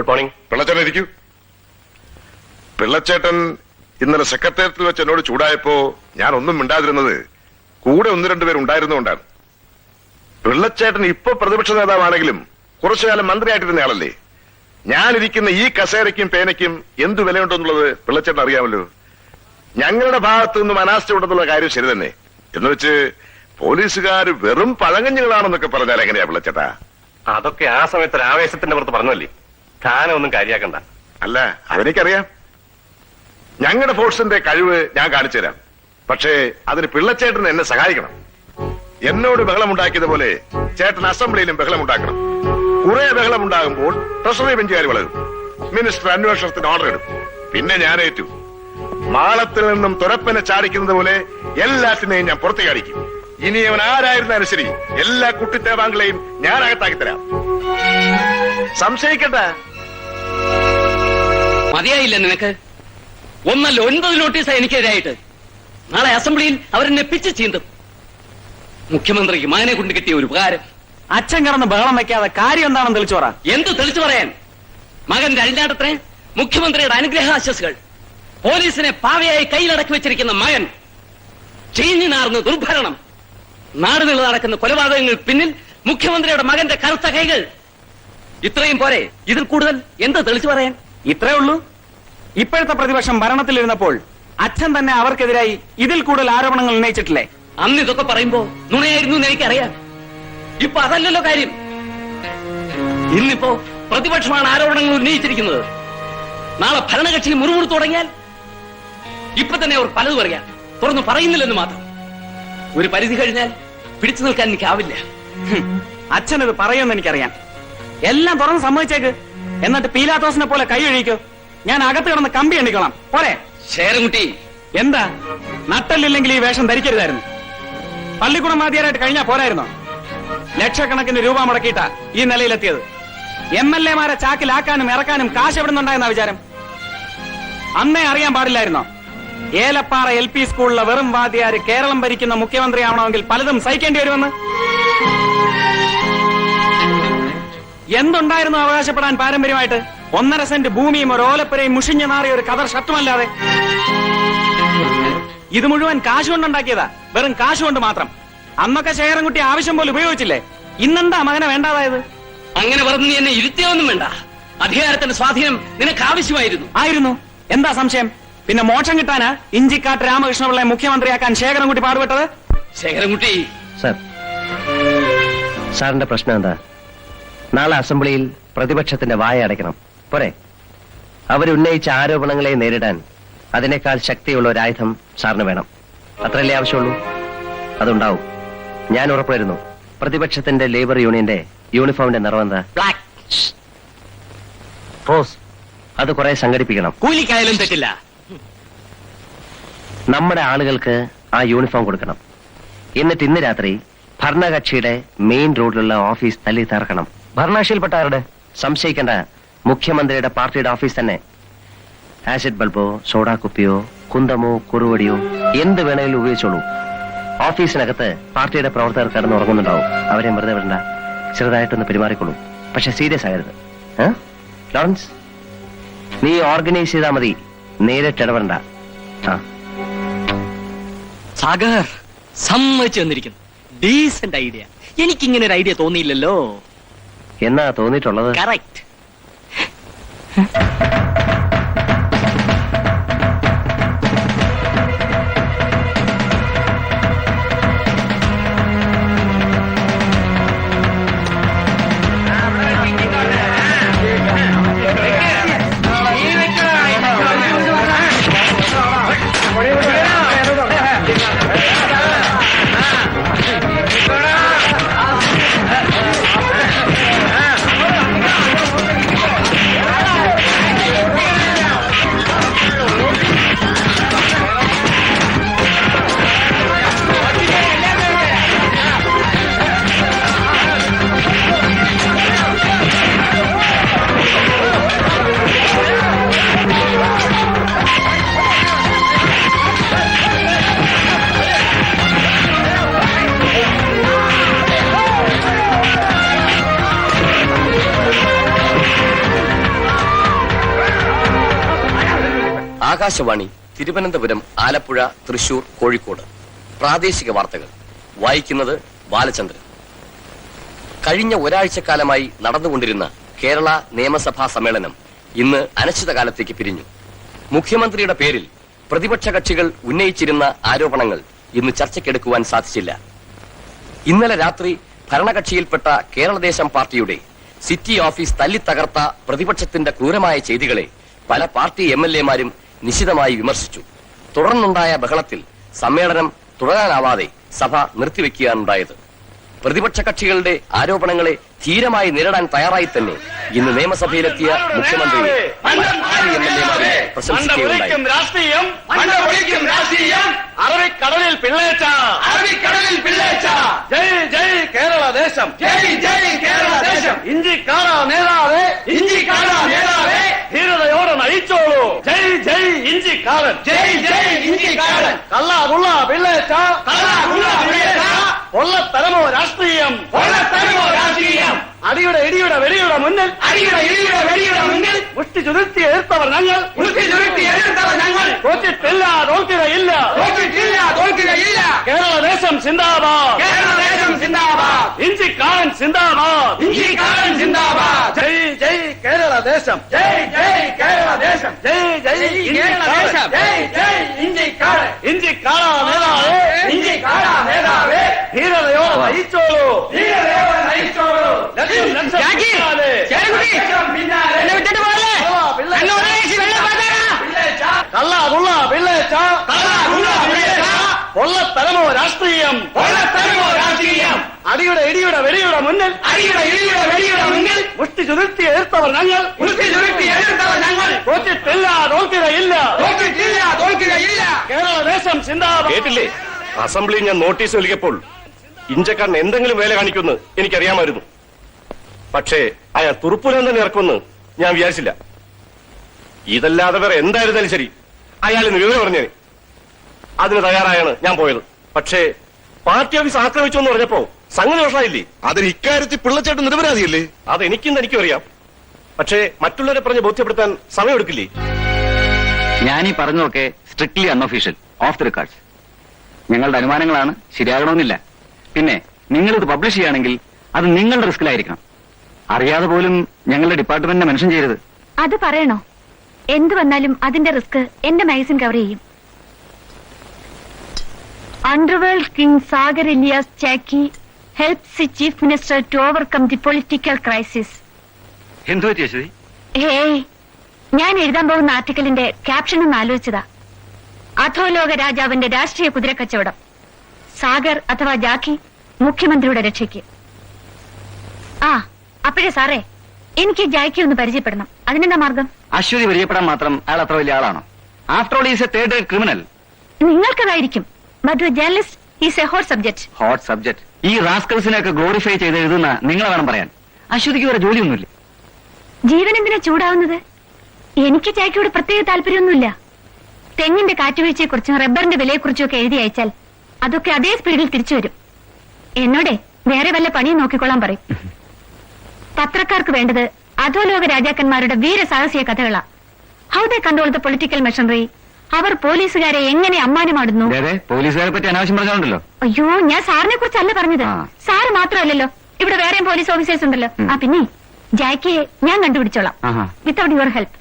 Good morning. പിള്ളച്ചേട്ടൻ ഇരിക്കൂ. പിള്ളച്ചേട്ടൻ ഇന്നലെ സെക്രട്ടേറിയറ്റിൽ വെച്ച് എന്നോട് ചൂടായപ്പോ ഞാൻ ഒന്നും മിണ്ടാതിരുന്നത് കൂടെ ഒന്ന് രണ്ടുപേരുണ്ടായിരുന്നുകൊണ്ടാണ്. പിള്ളച്ചേട്ടൻ ഇപ്പൊ പ്രതിപക്ഷ നേതാവാണെങ്കിലും കുറച്ചു കാലം മന്ത്രിയായിട്ടിരുന്ന ആളല്ലേ. ഞാനിരിക്കുന്ന ഈ കസേരയ്ക്കും പേനയ്ക്കും എന്തു വിലയുണ്ടെന്നുള്ളത് പിള്ളച്ചേട്ടൻ അറിയാമല്ലോ. ഞങ്ങളുടെ ഭാഗത്തു നിന്നും അനാസ്ഥ ഉണ്ടെന്നുള്ള കാര്യം ശരി തന്നെ. എന്ന് വെച്ച് പോലീസുകാർ വെറും പഴങ്കഞ്ഞുകളാണെന്നൊക്കെ പറഞ്ഞാൽ എങ്ങനെയാ പിള്ളച്ചേട്ടാ? അതൊക്കെ ആ സമയത്ത് ഒരു ആവേശത്തിന്റെ പുറത്ത് പറഞ്ഞല്ലേ, താനൊന്നും കാര്യാക്കണ്ട. അല്ല, അതെനിക്കറിയാം. ഞങ്ങളുടെ ഫോഴ്സിന്റെ കഴിവ് ഞാൻ കാണിച്ചു തരാം. പക്ഷേ അതിന് പിള്ളച്ചേട്ടൻ എന്നെ സഹായിക്കണം. എന്നോട് ബഹളമുണ്ടാക്കിയതുപോലെ ചേട്ടൻ അസംബ്ലിയിലും ബഹളമുണ്ടാക്കണം. കുറെ ബഹളമുണ്ടാകുമ്പോൾ ട്രഷറി ബെഞ്ചുകാർ വളരും. മിനിസ്റ്റർ അന്വേഷണത്തിന് ഓർഡർ എടുക്കും. പിന്നെ ഞാൻ ഏറ്റു. മാളത്തിൽ നിന്നും തുരപ്പനെ ചാടിക്കുന്നത് പോലെ എല്ലാത്തിനെയും ഞാൻ പുറത്തു കാണിക്കും. ഇനി അവൻ ആരായിരുന്നാലും ശരി, എല്ലാ കുട്ടിത്തേവാങ്കളെയും ഞാൻ അകത്താക്കി തരാം. സംശയിക്കട്ടെ. മതിയായില്ല നിനക്ക്? ഒന്നല്ല 9 നോട്ടീസാണ് എനിക്കെതിരായിട്ട്. നാളെ അസംബ്ലിയിൽ അവരെന്നെ പിച്ച് ചീന്തും. മുഖ്യമന്ത്രിക്ക് മകനെ കൊണ്ട് കിട്ടിയ ഒരു ഉപകാരം. അച്ഛൻ കിടന്ന് ബഹളം വെക്കാതെ കാര്യം എന്താണെന്ന് തെളിച്ചു പറ. എന്ത് തെളിച്ചു പറയാൻ? മകന്റെ അഴിഞ്ഞാട്ടത്തിന് മുഖ്യമന്ത്രിയുടെ അനുഗ്രഹാശസ്സുകൾ. പോലീസിനെ പാവയായി കയ്യിലടക്കി വെച്ചിരിക്കുന്ന മകൻ. ചീഞ്ഞു നാർന്ന് ദുർഭരണം. നാടുകളിൽ നടക്കുന്ന കൊലപാതകങ്ങൾ പിന്നിൽ മുഖ്യമന്ത്രിയുടെ മകന്റെ കറുത്ത കൈകൾ. ഇത്രയും പോരെ? ഇതിൽ കൂടുതൽ എന്ത് തെളിച്ചു പറയാൻ? ഇത്രേ ഉള്ളൂ. ഇപ്പോഴത്തെ പ്രതിപക്ഷം ഭരണത്തിലിരുന്നപ്പോൾ അച്ഛൻ തന്നെ അവർക്കെതിരായി ഇതിൽ കൂടുതൽ ആരോപണങ്ങൾ ഉന്നയിച്ചിട്ടില്ലേ? അന്ന് ഇതൊക്കെ പറയുമ്പോ നുണയായിരുന്നു എന്ന് എനിക്കറിയാം. ഇപ്പൊ അതല്ലല്ലോ കാര്യം. ഇന്നിപ്പോ പ്രതിപക്ഷമാണ് ആരോപണങ്ങൾ ഉന്നയിച്ചിരിക്കുന്നത്. നാളെ ഭരണകക്ഷി മുറുമുറു തുടങ്ങിയാൽ ഇപ്പൊ തന്നെ അവർ പലതും പറയാം. തുറന്നു പറയുന്നില്ലെന്ന് മാത്രം. ഒരു പരിധി കഴിഞ്ഞാൽ പിടിച്ചു നിൽക്കാൻ എനിക്കാവില്ല. അച്ഛനത് പറയുമെന്ന് എനിക്കറിയാം. എല്ലാം തുറന്ന് സമ്മതിച്ചേക്ക്. എന്നിട്ട് പീലാത്തോസിനെ പോലെ കൈ ഒഴിക്കോ. ഞാൻ അകത്ത് കിടന്ന് കമ്പി എണ്ണിക്കോളാം. പോരെ? ശേരൻകുട്ടി, എന്താ നട്ടല്ലില്ലെങ്കിൽ ഈ വേഷം ധരിക്കരുതായിരുന്നു. പള്ളിക്കുടം മാതിയാരായിട്ട് കഴിഞ്ഞാ പോരായിരുന്നോ? ലക്ഷക്കണക്കിന് രൂപ മുടക്കിയിട്ടാ ഈ നിലയിലെത്തിയത്. MLA മാരെ ചാക്കിലാക്കാനും ഇറക്കാനും കാശ് എവിടുന്നുണ്ടായെന്ന വിചാരം? അന്നേ അറിയാൻ പാടില്ലായിരുന്നോ? ഏലപ്പാറ LP സ്കൂളിലെ വെറും വാദ്യാര് കേരളം ഭരിക്കുന്ന മുഖ്യമന്ത്രിയാവണമെങ്കിൽ പലതും സഹിക്കേണ്ടി വരുമെന്ന്. എന്തുണ്ടായിരുന്നു അവകാശപ്പെടാൻ പാരമ്പര്യമായിട്ട്? 1.5 സെന്റ് ഭൂമിയും ഒരു ഓലപ്പുരയും മുഷിഞ്ഞു നാറിയ ഒരു കതർ ഷർട്ടുമല്ലാതെ. ഇത് മുഴുവൻ കാശുകൊണ്ടുണ്ടാക്കിയതാ. വെറും കാശുകൊണ്ട് മാത്രം. അന്നൊക്കെ ശേഖരൻകുട്ടി ആവശ്യം പോലെ ഉപയോഗിച്ചില്ലേ? ഇന്നെന്താ മകനെ വേണ്ടാതായത്? അങ്ങനെ പറഞ്ഞ് നീ എന്നെ ഇരുത്തിയൊന്നും വേണ്ട. അധികാരത്തിന്റെ സ്വാധീനം നിനക്ക് ആവശ്യമായിരുന്നു. ആയിരുന്നു. എന്താ സംശയം? പിന്നെ മോക്ഷം കിട്ടാനാ ഇഞ്ചിക്കാട്ട് രാമകൃഷ്ണപിള്ളയെ മുഖ്യമന്ത്രിയാക്കാൻ ശേഖരൻകുട്ടി പാടുപെട്ടത്? ശേഖരൻകുട്ടി, സാറിന്റെ പ്രശ്നം എന്താ? നാളെ അസംബ്ലിയിൽ പ്രതിപക്ഷത്തിന്റെ വായ അടയ്ക്കണം. പോരെ? അവരുന്നയിച്ച ആരോപണങ്ങളെ നേരിടാൻ അതിനേക്കാൾ ശക്തിയുള്ള ഒരു ആയുധം സാറിന് വേണം. അത്രയല്ലേ ആവശ്യമുള്ളൂ? അതുണ്ടാവും. ഞാൻ ഉറപ്പുവരുന്നു. പ്രതിപക്ഷത്തിന്റെ ലേബർ യൂണിയന്റെ യൂണിഫോമിന്റെ നിറം എന്താ? ബ്ലാക്ക്. റോസ്. അത് കുറെ സംഘടിപ്പിക്കണം. കൂലിക്കായാലും തെറ്റില്ല. നമ്മുടെ ആളുകൾക്ക് ആ യൂണിഫോം കൊടുക്കണം. എന്നിട്ട് ഇന്ന് രാത്രി ഭരണകക്ഷിയുടെ മെയിൻ റോഡിലുള്ള ഓഫീസ് തല്ലി തകർക്കണം. ഭരണകക്ഷിയിൽപ്പെട്ട ആരുടെ? സംശയിക്കേണ്ട, മുഖ്യമന്ത്രിയുടെ പാർട്ടിയുടെ ഓഫീസ് തന്നെ. ആസിഡ് ബൾബോ സോഡാ കുപ്പിയോ കുന്തമോ കുറുവടിയോ എന്ത് വേണമെങ്കിലും ഉപയോഗിച്ചോളൂ. ഓഫീസിനകത്ത് പാർട്ടിയുടെ പ്രവർത്തകർ കിടന്നുറങ്ങുന്നുണ്ടാവും. അവരെ വെറുതെ വിടണ്ട. ചെറുതായിട്ടൊന്ന് പെരുമാറിക്കൊള്ളൂ. പക്ഷെ സീരിയസ് ആകരുത്. ലോറൻസ്, നീ ഓർഗനൈസ് ചെയ്താൽ മതി. നേരിട്ട് ഇടപെടണ്ട. സാഗർ സമ്മതിച്ചു വന്നിരിക്കുന്നു. Decent idea. എനിക്കിങ്ങനെ ഒരു ഐഡിയ തോന്നിയില്ലല്ലോ. എന്നാ തോന്നിയിട്ടുള്ളത്? കറക്റ്റ്. ആകാശവാണി, തിരുവനന്തപുരം, ആലപ്പുഴ, തൃശൂർ, കോഴിക്കോട്. പ്രാദേശിക വാർത്തകൾ വായിക്കുന്നത് ബാലചന്ദ്രൻ. കഴിഞ്ഞ ഒരാഴ്ചക്കാലമായി നടന്നുകൊണ്ടിരുന്ന കേരള നിയമസഭാ സമ്മേളനം ഇന്ന് അനിശ്ചിതകാലത്തേക്ക് പിരിഞ്ഞു. മുഖ്യമന്ത്രിയുടെ പേരിൽ പ്രതിപക്ഷ കക്ഷികൾ ഉന്നയിച്ചിരുന്ന ആരോപണങ്ങൾ ഇന്ന് ചർച്ചയ്ക്കെടുക്കുവാൻ സാധിച്ചില്ല. ഇന്നലെ രാത്രി ഭരണകക്ഷിയിൽപ്പെട്ട കേരളദേശം പാർട്ടിയുടെ സിറ്റി ഓഫീസ് തല്ലിത്തകർത്ത പ്രതിപക്ഷത്തിന്റെ ക്രൂരമായ ചെയ്തികളെ പല പാർട്ടി MLA-മാരും നിശിതമായി വിമർശിച്ചു. തുടർന്നുണ്ടായ ബഹളത്തിൽ സമ്മേളനം തുടരാനാവാതെ സഭ നിർത്തിവെക്കുകയാണുണ്ടായത്. പ്രതിപക്ഷ കക്ഷികളുടെ ആരോപണങ്ങളെ ധീരമായി നേരിടാൻ തയ്യാറായി തന്നെ ഇന്ന് നിയമസഭയിലെത്തിയ മുഖ്യമന്ത്രിയെ MLA-മാരും പ്രശംസിക്കുകയുണ്ടായി. രാഷ്ട്രീയം അറബിക്കടലിൽ പിള്ളേച്ച ജയ് ജയ് കേരള ദേശം, ജയ് ജയ് കേരള ദേശം. ഇഞ്ചിക്കാട നേതാവേ, ധീരതയോടെ നയിച്ചോളൂ. ജയ് ജയ് ഇഞ്ചിക്കാടൻ, ജയ് ജയ് ഇഞ്ചിക്കാടൻ. കള്ളാകുള്ള പിള്ളേച്ച, കൊള്ളത്തരമോ രാഷ്ട്രീയം, അടിയുടെ ഇടിയുടെ വെടിയുടെ മുന്നിൽ, മുഷ്ടി ചുരുത്തി എതിർത്തവർ ഞങ്ങൾ, തോറ്റിട്ടില്ല, തോൽക്കുകയില്ല. കേരള ദേശം സിന്ദാബാദ്, ഇഞ്ചിക്കാടൻ സിന്ദാബാദ്, ജയ് ജയ് കേരള ദേശം, ജയ് ജയ് കേരള ദേശം, ജയ് ജയ് കേരള ദേശം, ജയ് ജയ് ഇഞ്ചിക്കാടൻ. ഇഞ്ചിക്കാട നേതാവേ, ധീരതയോടെ നയിച്ചോളൂ. ലക്ഷം ലക്ഷം കള്ളാകുള്ള പിള്ളേച്ച, കൊള്ളത്തരമോ രാഷ്ട്രീയം, അടിയുടെ ഇടിയുടെ വെടിയുടെ മുന്നിൽ, മുഷ്ടി ചുരുത്തി എതിർത്തവർ ഞങ്ങൾ, തോറ്റിട്ടില്ല, തോൽക്കുകയില്ല. കേരള ദേശം സിന്ദാബാദ്. കേട്ടില്ലേ? അസംബ്ലിയിൽ ഞാൻ നോട്ടീസ് നൽകിയപ്പോൾ ഇഞ്ചക്കാരൻ എന്തെങ്കിലും വേല കാണിക്കുമെന്ന് എനിക്കറിയാമായിരുന്നു. പക്ഷേ അയാൾ തുറുപ്പുലം തന്നെ ഇറക്കുമെന്ന് ഞാൻ വിചാരിച്ചില്ല. ഇതല്ലാതെ വേറെ എന്തായിരുന്നാലും ശരി, അയാൾ ഇന്ന് വിവരം പറഞ്ഞേ. അതിന് തയ്യാറായാണ് ഞാൻ പോയത്. പക്ഷേ പാർട്ടി ഓഫീസ് ആക്രമിച്ചു എന്ന് പറഞ്ഞപ്പോ സംഗതി പ്രശ്നമില്ലേ? അതിന് ഇക്കാര്യത്തിൽ പിള്ളച്ചേട്ടൻ നിരപരാധിയല്ലേ? അതെനിക്കും തനിക്കും അറിയാം. പക്ഷേ മറ്റുള്ളവരെ പറഞ്ഞ് ബോധ്യപ്പെടുത്താൻ സമയമെടുക്കില്ലേ? ഞാനീ പറഞ്ഞതൊക്കെ strictly unofficial, of the records. ഞങ്ങളുടെ അനുമാനങ്ങളാണ്, ശരിയാകണമെന്നില്ല. പിന്നെ നിങ്ങളിത് പബ്ലിഷ് ചെയ്യുകയാണെങ്കിൽ അത് നിങ്ങളുടെ റിസ്കിലായിരിക്കണം. അറിയാതെ പോലും ഞങ്ങളുടെ ഡിപ്പാർട്ട്മെന്റിനെ മെൻഷൻ ചെയ്യരുത്. അത് പറയണോ? എന്ത് വന്നാലും അതിന്റെ റിസ്ക് എന്റെ മാഗസിൻ കവർ ചെയ്യും. Underworld king Sagar alias Jacky helps the chief minister to overcome the political crisis. എന്തു പറ്റി അശ്വതി? ഹേയ്, ഞാൻ എഴുതാൻ പോകുന്ന ആർട്ടിക്കലിന്റെ ക്യാപ്ഷൻ ഒന്ന് ആലോചിച്ചതാ. അധോലോക രാജാവിന്റെ രാഷ്ട്രീയ കുതിരക്കച്ചവടം. സാഗർ അഥവാ ജാക്കി മുഖ്യമന്ത്രിയുടെ രക്ഷയ്ക്ക്. ആ അപ്പോഴേ സാറേ, എനിക്ക് ജാക്കി ഒന്ന് പരിചയപ്പെടണം. അതിനെന്താ മാർഗം? അശ്വതി പരിചയപ്പെടാൻ മാത്രം അയാൾ അത്ര വലിയ ആളാണോ? After all is a third rate criminal. നിങ്ങൾക്കതായിരിക്കും, but journalist is a hot subject. Hot subject. ഈ റാസ്കൽസിനെയൊക്കെ ഗ്ലോറിഫൈ ചെയ്ത് എഴുതുന്ന നിങ്ങളെ വേണം പറയാൻ. അശ്വതിക്ക് വേറെ ജോലിയൊന്നുമില്ല. ജീവൻ എന്തിനാ ചൂടാവുന്നത്? എനിക്ക് ചായക്കോട് പ്രത്യേക താല്പര്യമൊന്നുമില്ല. തെങ്ങിന്റെ കാറ്റുവീഴ്ചയെക്കുറിച്ചും റബ്ബറിന്റെ വിലയെക്കുറിച്ചും ഒക്കെ എഴുതി അയച്ചാൽ അതൊക്കെ അതേ സ്പീഡിൽ തിരിച്ചു വരും. എന്നോടെ വേറെ വല്ല പണിയും നോക്കിക്കൊള്ളാൻ പറയും. പത്രക്കാർക്ക് വേണ്ടത് അധോലോക രാജാക്കന്മാരുടെ വീരസാഹസിക കഥകളാ. How they control the political machinery. അവർ പോലീസുകാരെ എങ്ങനെ അമ്മാനമാടുന്നു. പോലീസുകാരെ പറ്റി അനാവശ്യം പറഞ്ഞോണ്ടല്ലോ. അയ്യോ, ഞാൻ സാറിനെ കുറിച്ചല്ല പറഞ്ഞത്. സാറ് മാത്രമല്ലല്ലോ, ഇവിടെ വേറെയും പോലീസ് ഓഫീസേഴ്സ് ഉണ്ടല്ലോ. ആ പിന്നെ ജാക്കിയെ ഞാൻ കണ്ടുപിടിച്ചോളാം, വിത്തൗട്ട് യുവർ ഹെൽപ്പ്.